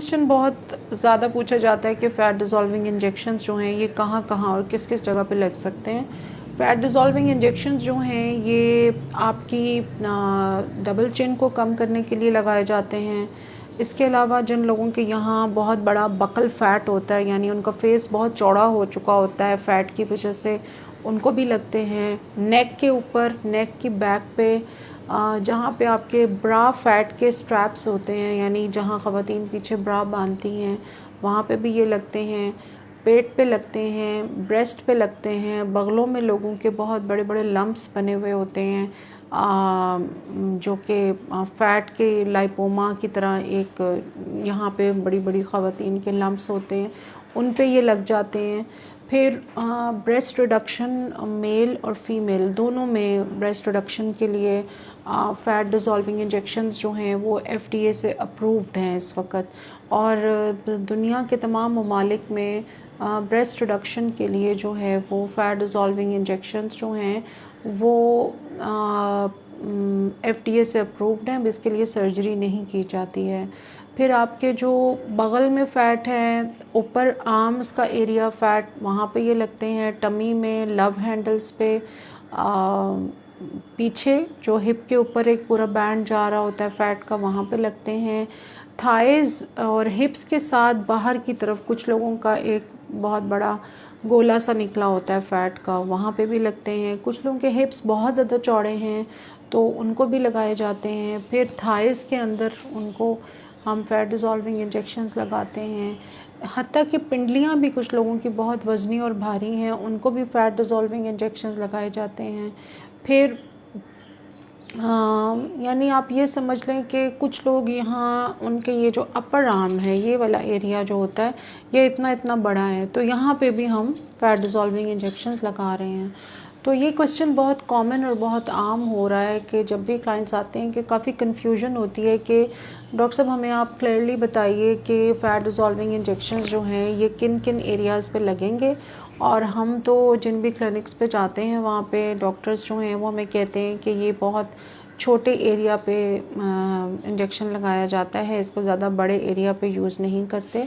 Question बहुत ज़्यादा पूछा जाता है कि फ़ैट डिज़ोल्विंग इंजेक्शंस जो हैं ये कहाँ कहाँ और किस किस जगह पे लग सकते हैं। फ़ैट डिज़ोल्विंग इंजेक्शंस जो हैं ये आपकी डबल चिन को कम करने के लिए लगाए जाते हैं। इसके अलावा जिन लोगों के यहाँ बहुत बड़ा बकल फ़ैट होता है, यानी उनका फेस बहुत चौड़ा हो चुका होता है फ़ैट की वजह से, उनको भी लगते हैं। नेक के ऊपर, नेक की बैक पे जहाँ पे आपके ब्रा फैट के स्ट्रैप्स होते हैं, यानी जहाँ ख़वातीन पीछे ब्रा बांधती हैं, वहाँ पे भी ये लगते हैं। पेट पे लगते हैं, ब्रेस्ट पे लगते हैं, बगलों में लोगों के बहुत बड़े बड़े लम्प्स बने हुए होते हैं, जो कि फ़ैट के लाइपोमा की तरह एक यहाँ पे बड़ी बड़ी ख़वातीन के लम्प्स होते हैं, उन पे ये लग जाते हैं। फिर ब्रेस्ट रिडक्शन मेल और फीमेल दोनों में ब्रेस्ट रिडक्शन के लिए फ़ैट डिज़ोल्विंग इंजेक्शंस जो हैं वो FDA से अप्रूव्ड हैं इस वक्त। और दुनिया के तमाम ममालिक में ब्रेस्ट रिडक्शन के लिए जो है वो फ़ैट डिज़ोल्विंग इंजेक्शंस जो हैं वो FDA से अप्रूव्ड हैं। अब इसके लिए सर्जरी नहीं की जाती है। फिर आपके जो बगल में फ़ैट है, ऊपर आर्म्स का एरिया फ़ैट, वहाँ पे ये लगते हैं। टमी में, लव हैंडल्स पे, पीछे जो हिप के ऊपर एक पूरा बैंड जा रहा होता है फ़ैट का, वहाँ पे लगते हैं। थाइज़ और हिप्स के साथ बाहर की तरफ कुछ लोगों का एक बहुत बड़ा गोला सा निकला होता है फ़ैट का, वहाँ पे भी लगते हैं। कुछ लोगों के हिप्स बहुत ज़्यादा चौड़े हैं तो उनको भी लगाए जाते हैं। फिर थाइज़ के अंदर उनको हम फ़ैट डिज़ोल्विंग इंजेक्शंस लगाते हैं। हत्ता कि पिंडलियाँ भी कुछ लोगों की बहुत वज़नी और भारी हैं, उनको भी फ़ैट डिज़ोल्विंग इंजेक्शंस लगाए जाते हैं। फिर यानी आप ये समझ लें कि कुछ लोग यहाँ उनके ये जो अपर आर्म है, ये वाला एरिया जो होता है, ये इतना इतना बड़ा है, तो यहाँ पे भी हम फ़ैट डिज़ोल्विंग इंजेक्शंस लगा रहे हैं। तो ये क्वेश्चन बहुत कॉमन और बहुत आम हो रहा है कि जब भी क्लाइंट्स आते हैं कि काफ़ी कन्फ्यूजन होती है कि डॉक्टर साहब हमें आप क्लियरली बताइए कि फ़ैट डिज़ोल्विंग इंजेक्शंस जो हैं ये किन किन एरियाज़ पे लगेंगे। और हम तो जिन भी क्लिनिक्स पे जाते हैं वहाँ पे डॉक्टर्स जो हैं वो हमें कहते हैं कि ये बहुत छोटे एरिया पे इंजेक्शन लगाया जाता है, इसको ज़्यादा बड़े एरिया पे यूज़ नहीं करते।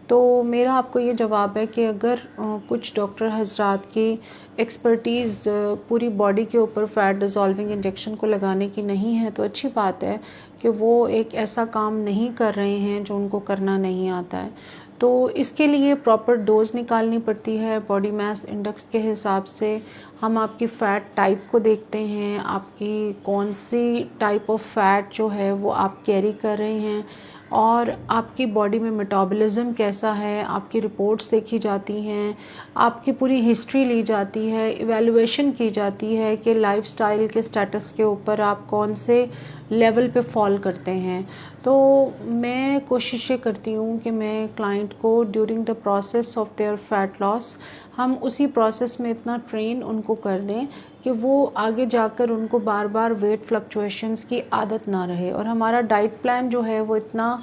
तो मेरा आपको ये जवाब है कि अगर कुछ डॉक्टर हजरात की एक्सपर्टीज़ पूरी बॉडी के ऊपर फ़ैट डिज़ोल्विंग इंजेक्शन को लगाने की नहीं है, तो अच्छी बात है कि वो एक ऐसा काम नहीं कर रहे हैं जो उनको करना नहीं आता है। तो इसके लिए प्रॉपर डोज़ निकालनी पड़ती है। बॉडी मास इंडेक्स के हिसाब से हम आपकी फ़ैट टाइप को देखते हैं, आपकी कौन सी टाइप ऑफ फ़ैट जो है वो आप कैरी कर रहे हैं, और आपकी बॉडी में मेटाबॉलिज्म कैसा है, आपकी रिपोर्ट्स देखी जाती हैं, आपकी पूरी हिस्ट्री ली जाती है, इवैल्यूएशन की जाती है कि लाइफस्टाइल के स्टेटस के ऊपर आप कौन से लेवल पे फॉल करते हैं। तो मैं कोशिश ये करती हूँ कि मैं क्लाइंट को during the process of their fat loss, हम उसी प्रोसेस में इतना ट्रेन उनको कर दें कि वो आगे जाकर उनको बार बार वेट फ्लक्चुएशंस की आदत ना रहे। और हमारा डाइट प्लान जो है वो इतना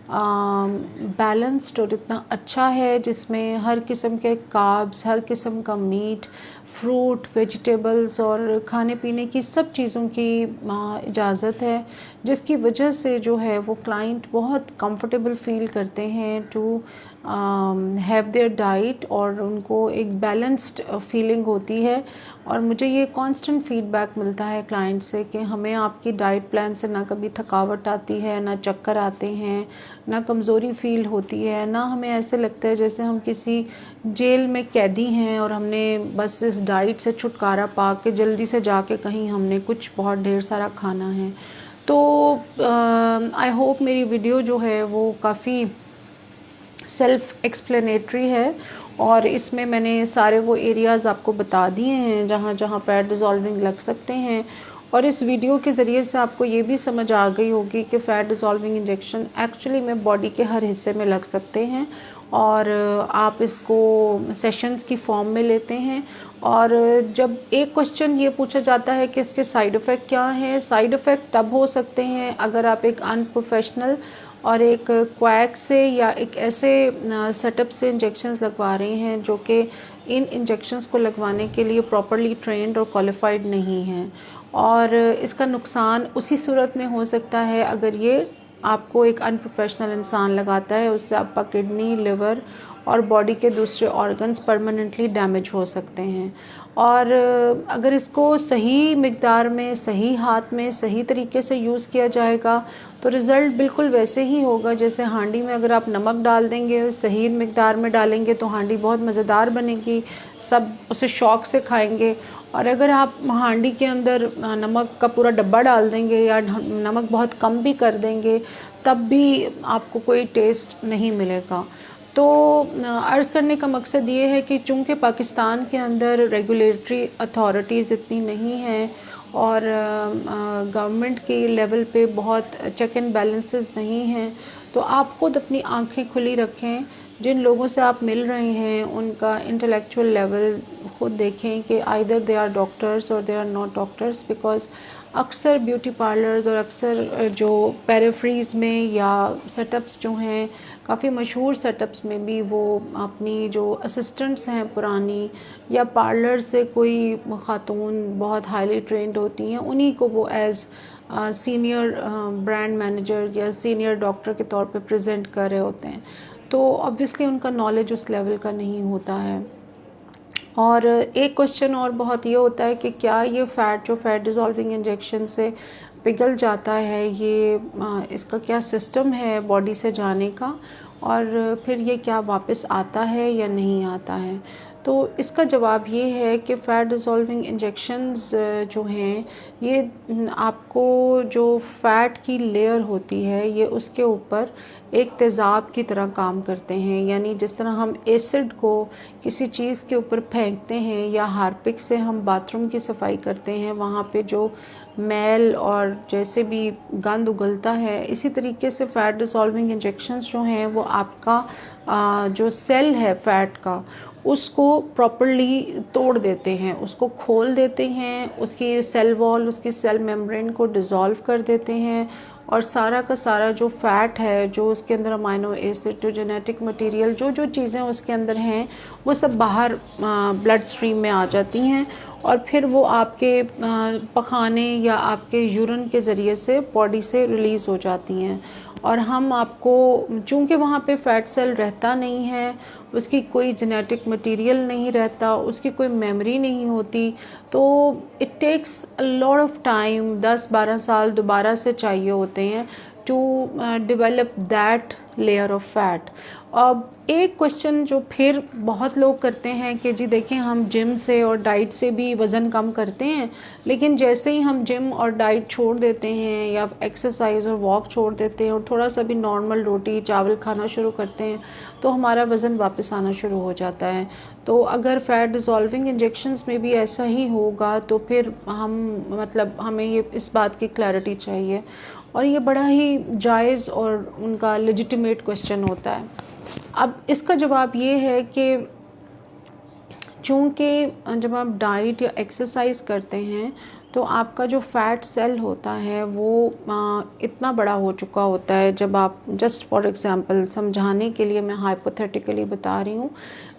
बैलेंस्ड और इतना अच्छा है जिसमें हर किस्म के कार्ब्स, हर किस्म का मीट, फ्रूट, वेजिटेबल्स और खाने पीने की सब चीज़ों की इजाज़त है, जिसकी वजह से जो है वो क्लाइंट बहुत कंफर्टेबल फ़ील करते हैं टू हैव देयर डाइट, और उनको एक बैलेंस्ड फीलिंग होती है। और मुझे ये कांस्टेंट फीडबैक मिलता है क्लाइंट से कि हमें आपकी डाइट प्लान से ना कभी थकावट आती है, ना चक्कर आते हैं, ना कमज़ोरी फ़ील होती है, ना हमें ऐसे लगता है जैसे हम किसी जेल में कैदी हैं और हमने बस इस डाइट से छुटकारा पा के जल्दी से जाके कहीं हमने कुछ बहुत ढेर सारा खाना है। तो आई होप मेरी वीडियो जो है वो काफ़ी सेल्फ एक्सप्लेनेटरी है, और इसमें मैंने सारे वो एरियाज़ आपको बता दिए हैं जहाँ जहाँ फ़ैट डिज़ोल्विंग लग सकते हैं। और इस वीडियो के ज़रिए से आपको ये भी समझ आ गई होगी कि फ़ैट डिज़ोल्विंग इंजेक्शन एक्चुअली में बॉडी के हर हिस्से में लग सकते हैं, और आप इसको सेशंस की फॉर्म में लेते हैं। और जब एक क्वेश्चन ये पूछा जाता है कि इसके साइड इफ़ेक्ट क्या हैं, साइड इफ़ेक्ट तब हो सकते हैं अगर आप एक अनप्रोफेशनल और एक क्वैक से या एक ऐसे सेटअप से इंजेक्शंस लगवा रहे हैं जो कि इन इंजेक्शंस को लगवाने के लिए प्रॉपरली ट्रेंड और क्वालिफाइड नहीं हैं। और इसका नुकसान उसी सूरत में हो सकता है अगर ये आपको एक अनप्रोफेशनल इंसान लगाता है, उससे आपका किडनी, लिवर और बॉडी के दूसरे ऑर्गन्स परमानेंटली डैमेज हो सकते हैं। और अगर इसको सही मिक़दार में, सही हाथ में, सही तरीके से यूज़ किया जाएगा तो रिज़ल्ट बिल्कुल वैसे ही होगा जैसे हांडी में अगर आप नमक डाल देंगे, सही मिक़दार में डालेंगे तो हांडी बहुत मज़ेदार बनेगी, सब उसे शौक़ से खाएंगे। और अगर आप हांडी के अंदर नमक का पूरा डब्बा डाल देंगे या नमक बहुत कम भी कर देंगे तब भी आपको कोई टेस्ट नहीं मिलेगा। तो अर्ज़ करने का मकसद ये है कि चूँकि पाकिस्तान के अंदर रेगुलेटरी अथॉरिटीज़ इतनी नहीं हैं और गवर्नमेंट के लेवल पे बहुत चेक एंड बैलेंसेस नहीं हैं, तो आप ख़ुद अपनी आंखें खुली रखें। जिन लोगों से आप मिल रहे हैं उनका इंटेलेक्चुअल लेवल ख़ुद देखें कि आइदर दे आर डॉक्टर्स और they are not doctors. Because अक्सर ब्यूटी पार्लर्स और अक्सर जो पेरिफेरीज़ में या सेटअप्स जो हैं, काफ़ी मशहूर सेटअप्स में भी वो अपनी जो असिस्टेंट्स हैं पुरानी या पार्लर से कोई ख़ातून बहुत हाईली ट्रेंड होती हैं, उन्हीं को वो एज़ सीनियर ब्रांड मैनेजर या सीनियर डॉक्टर के तौर पे प्रेजेंट कर रहे होते हैं। तो ऑब्वियसली उनका नॉलेज उस लेवल का नहीं होता है। और एक क्वेश्चन और बहुत ये होता है कि क्या ये फ़ैट जो फ़ैट डिज़ोल्विंग इंजेक्शन से पिघल जाता है, ये इसका क्या सिस्टम है बॉडी से जाने का, और फिर ये क्या वापस आता है या नहीं आता है। तो इसका जवाब ये है कि फ़ैट डिज़ोल्विंग इंजेक्शंस जो हैं ये आपको जो फ़ैट की लेयर होती है ये उसके ऊपर एक तेज़ाब की तरह काम करते हैं। यानी जिस तरह हम एसिड को किसी चीज़ के ऊपर फेंकते हैं या हार्पिक से हम बाथरूम की सफाई करते हैं, वहाँ पे जो मैल और जैसे भी गंद उगलता है, इसी तरीके से फ़ैट डिज़ोल्विंग इंजेक्शंस जो हैं वो आपका जो सेल है फ़ैट का उसको प्रॉपर्ली तोड़ देते हैं, उसको खोल देते हैं, उसकी सेल वॉल, उसकी सेल मेम्ब्रेन को डिज़ोल्व कर देते हैं और सारा का सारा जो फ़ैट है, जो उसके अंदर अमाइनो एसिड, जो जेनेटिक मटेरियल, जो चीज़ें उसके अंदर हैं वो सब बाहर ब्लड स्ट्रीम में आ जाती हैं और फिर वो आपके पखाने या आपके यूरिन के ज़रिए से बॉडी से रिलीज़ हो जाती हैं। और हम आपको, चूँकि वहाँ पे फ़ैट सेल रहता नहीं है, उसकी कोई जेनेटिक मटेरियल नहीं रहता, उसकी कोई मेमोरी नहीं होती, तो it takes a lot of time, 10-12 साल दोबारा से चाहिए होते हैं to develop that layer of fat. अब एक क्वेश्चन जो फिर बहुत लोग करते हैं कि जी देखें, हम जिम से और डाइट से भी वज़न कम करते हैं, लेकिन जैसे ही हम जिम और डाइट छोड़ देते हैं या एक्सरसाइज और वॉक छोड़ देते हैं और थोड़ा सा भी नॉर्मल रोटी चावल खाना शुरू करते हैं तो हमारा वज़न वापस आना शुरू हो जाता है। तो अगर फ़ैट डिज़ोल्विंग इंजेक्शंस में भी ऐसा ही होगा तो फिर हमें ये इस बात की क्लैरिटी चाहिए और ये बड़ा ही जायज़ और उनका लेजिटिमेट क्वेश्चन होता है। अब इसका जवाब ये है कि चूँकि जब आप डाइट या एक्सरसाइज करते हैं तो आपका जो फ़ैट सेल होता है वो इतना बड़ा हो चुका होता है। जब आप, जस्ट फॉर एग्ज़ाम्पल समझाने के लिए मैं हाइपोथेटिकली बता रही हूँ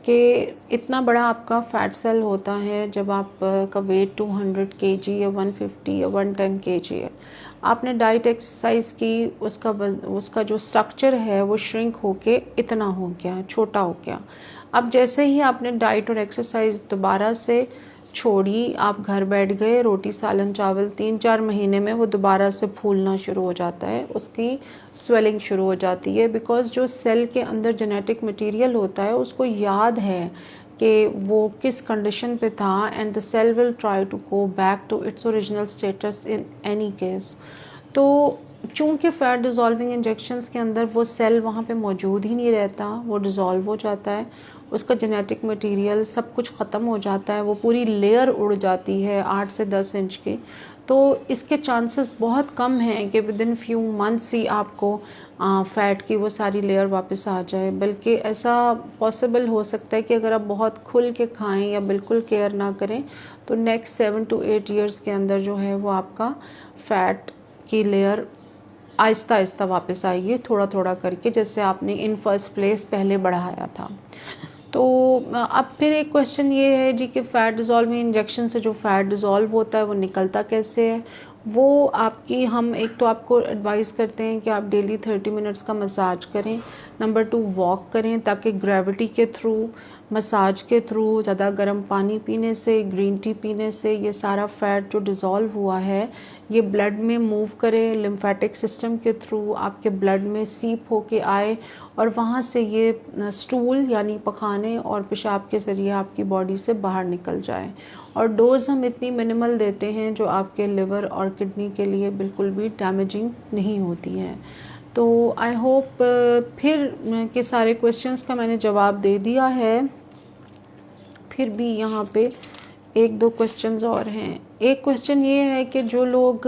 कि इतना बड़ा आपका फ़ैट सेल होता है जब आप का वेट 200 kg या 150 या 110 kg है, आपने डाइट एक्सरसाइज की, उसका जो स्ट्रक्चर है वो श्रिंक होके इतना हो गया, छोटा हो गया। अब जैसे ही आपने डाइट और एक्सरसाइज दोबारा से छोड़ी, आप घर बैठ गए, रोटी सालन चावल, 3-4 महीने में वो दोबारा से फूलना शुरू हो जाता है, उसकी स्वेलिंग शुरू हो जाती है। बिकॉज़ जो सेल के अंदर जेनेटिक मटेरियल होता है उसको याद है कि वो किस कंडीशन पे था and the cell will try to go back to its original status in any case. तो चूँकि फ़ैट डिज़ोल्विंग इंजेक्शंस के अंदर वो सेल वहाँ पे मौजूद ही नहीं रहता, वो डिज़ोल्व हो जाता है, उसका जेनेटिक मटेरियल सब कुछ ख़त्म हो जाता है, वो पूरी लेयर उड़ जाती है 8 से 10 इंच की। तो इसके चांसेस बहुत कम हैं कि विदिन फ्यू मंथ्स ही आपको फ़ैट की वो सारी लेयर वापस आ जाए। बल्कि ऐसा पॉसिबल हो सकता है कि अगर आप बहुत खुल के खाएं या बिल्कुल केयर ना करें तो नेक्स्ट 7 to 8 ईयर्स के अंदर जो है वो आपका फ़ैट की लेयर आहिस्ता आहिस्ता वापस आएगी, थोड़ा थोड़ा करके, जैसे आपने इन फर्स्ट प्लेस पहले बढ़ाया था। तो अब फिर एक क्वेश्चन ये है जी कि फ़ैट डिज़ोल्विंग इंजेक्शन से जो फ़ैट डिज़ोल्व होता है वो निकलता कैसे है वो आपकी, हम एक तो आपको एडवाइस करते हैं कि आप डेली 30 मिनट्स का मसाज करें। नंबर 2, वॉक करें, ताकि ग्रेविटी के थ्रू, मसाज के थ्रू, ज़्यादा गर्म पानी पीने से, ग्रीन टी पीने से ये सारा फैट जो डिज़ोल्व हुआ है ये ब्लड में मूव करे, लिम्फेटिक सिस्टम के थ्रू आपके ब्लड में सीप होके आए और वहाँ से ये स्टूल यानी पखाने और पेशाब के ज़रिए आपकी बॉडी से बाहर निकल जाए। और डोज़ हम इतनी मिनिमल देते हैं जो आपके लिवर और किडनी के लिए बिल्कुल भी डैमेजिंग नहीं होती है। तो आई होप फिर के सारे क्वेश्चंस का मैंने जवाब दे दिया है। फिर भी यहाँ पे एक दो क्वेश्चंस और हैं। एक क्वेश्चन ये है कि जो लोग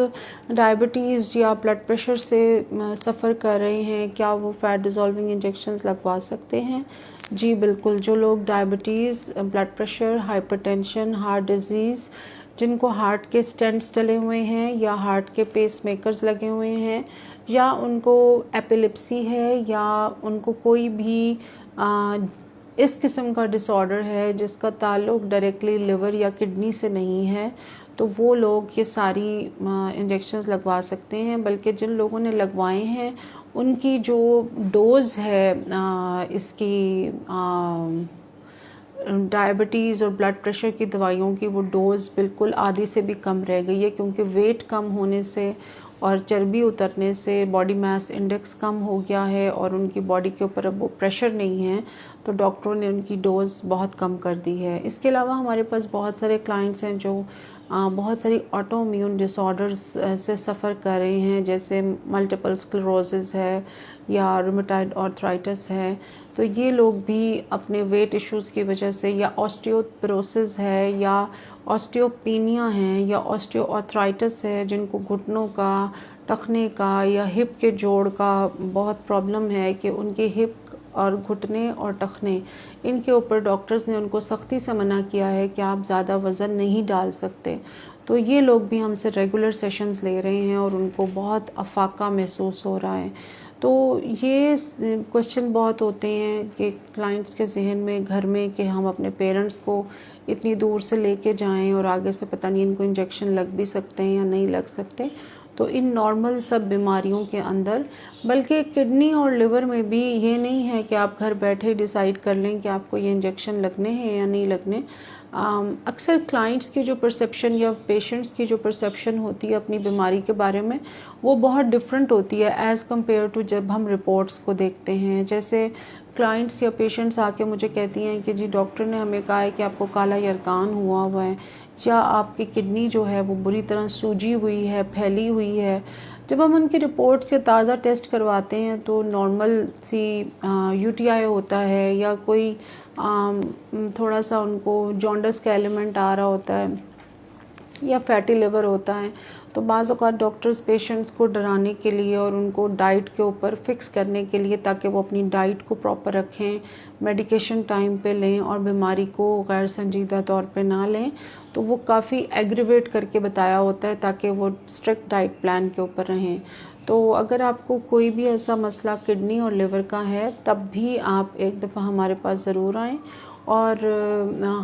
डायबिटीज़ या ब्लड प्रेशर से सफ़र कर रहे हैं, क्या वो फैट डिज़ोल्विंग इंजेक्शंस लगवा सकते हैं? जी बिल्कुल। जो लोग diabetes, blood pressure, hypertension, heart disease, जिनको हार्ट के स्टेंट्स डले हुए हैं या हार्ट के पेस मेकर्स लगे हुए हैं, या उनको एपिलेप्सी है, या उनको कोई भी इस किस्म का डिसऑर्डर है जिसका ताल्लुक डायरेक्टली लिवर या किडनी से नहीं है, तो वो लोग ये सारी इंजेक्शंस लगवा सकते हैं। बल्कि जिन लोगों ने लगवाए हैं उनकी जो डोज़ है इसकी डायबिटीज़ और ब्लड प्रेशर की दवाइयों की, वो डोज़ बिल्कुल आधी से भी कम रह गई है, क्योंकि वेट कम होने से और चर्बी उतरने से बॉडी मास इंडेक्स कम हो गया है और उनकी बॉडी के ऊपर अब वो प्रेशर नहीं है, तो डॉक्टरों ने उनकी डोज़ बहुत कम कर दी है। इसके अलावा हमारे पास बहुत सारे क्लाइंट्स हैं जो बहुत सारी ऑटो इम्यून डिसऑर्डर्स से सफ़र कर रहे हैं, जैसे मल्टीपल स्क्लेरोसिस है या रूमेटॉइड आर्थराइटिस है। तो ये लोग भी अपने वेट इश्यूज़ की वजह से, या ऑस्टियोपोरोसिस है, या ऑस्टियोपेनिया है, या ऑस्टियोआर्थराइटिस है, जिनको घुटनों का, टखने का या हिप के जोड़ का बहुत प्रॉब्लम है कि उनके हिप और घुटने और टखने, इनके ऊपर डॉक्टर्स ने उनको सख्ती से मना किया है कि आप ज़्यादा वज़न नहीं डाल सकते। तो ये लोग भी हमसे रेगुलर सेशंस ले रहे हैं और उनको बहुत अफाका महसूस हो रहा है। तो ये क्वेश्चन बहुत होते हैं कि क्लाइंट्स के जहन में घर में कि हम अपने पेरेंट्स को इतनी दूर से लेके जाएं और आगे से पता नहीं इनको इंजेक्शन लग भी सकते हैं या नहीं लग सकते। तो इन नॉर्मल सब बीमारियों के अंदर, बल्कि किडनी और लिवर में भी ये नहीं है कि आप घर बैठे डिसाइड कर लें कि आपको ये इंजेक्शन लगने हैं या नहीं लगने। अक्सर क्लाइंट्स की जो परसेप्शन या पेशेंट्स की जो परसेप्शन होती है अपनी बीमारी के बारे में, वो बहुत डिफरेंट होती है एज़ कम्पेयर टू जब हम रिपोर्ट्स को देखते हैं। जैसे क्लाइंट्स या पेशेंट्स आके मुझे कहती हैं कि जी डॉक्टर ने हमें कहा है कि आपको काला यरकान हुआ है, या आपकी किडनी जो है वो बुरी तरह सूजी हुई है, फैली हुई है। जब हम उनकी रिपोर्ट से ताज़ा टेस्ट करवाते हैं तो नॉर्मल सी यूटीआई होता है, या कोई थोड़ा सा उनको जॉन्डिस का एलिमेंट आ रहा होता है, या फैटी लिवर होता है। तो बाज़ औक़ात डॉक्टर्स पेशेंट्स को डराने के लिए और उनको डाइट के ऊपर फिक्स करने के लिए, ताकि वो अपनी डाइट को प्रॉपर रखें, मेडिकेशन टाइम पे लें और बीमारी को गैर संजीदा तौर पे ना लें, तो वो काफ़ी एग्रीवेट करके बताया होता है ताकि वो स्ट्रिक्ट डाइट प्लान के ऊपर रहें। तो अगर आपको कोई भी ऐसा मसला किडनी और लिवर का है, तब भी आप एक दफ़ा हमारे पास ज़रूर आएँ और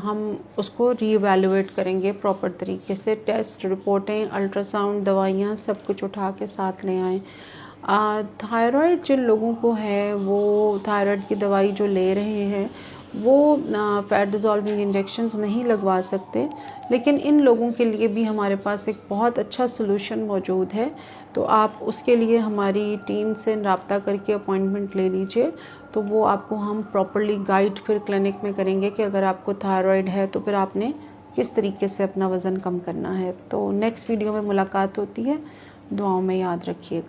हम उसको रीवैल्यूएट करेंगे प्रॉपर तरीके से। टेस्ट रिपोर्टें, अल्ट्रासाउंड, दवाइयाँ सब कुछ उठा के साथ ले आएँ। थायराइड जिन लोगों को है वो थायराइड की दवाई जो ले रहे हैं वो फैट डिज़ोल्विंग इंजेक्शंस नहीं लगवा सकते, लेकिन इन लोगों के लिए भी हमारे पास एक बहुत अच्छा सलूशन मौजूद है। तो आप उसके लिए हमारी टीम से रब्ता करके अपॉइंटमेंट ले लीजिए, तो वो आपको हम प्रॉपर्ली गाइड फिर क्लिनिक में करेंगे कि अगर आपको थायराइड है तो फिर आपने किस तरीके से अपना वज़न कम करना है। तो नेक्स्ट वीडियो में मुलाकात होती है। दुआओं में याद रखिएगा।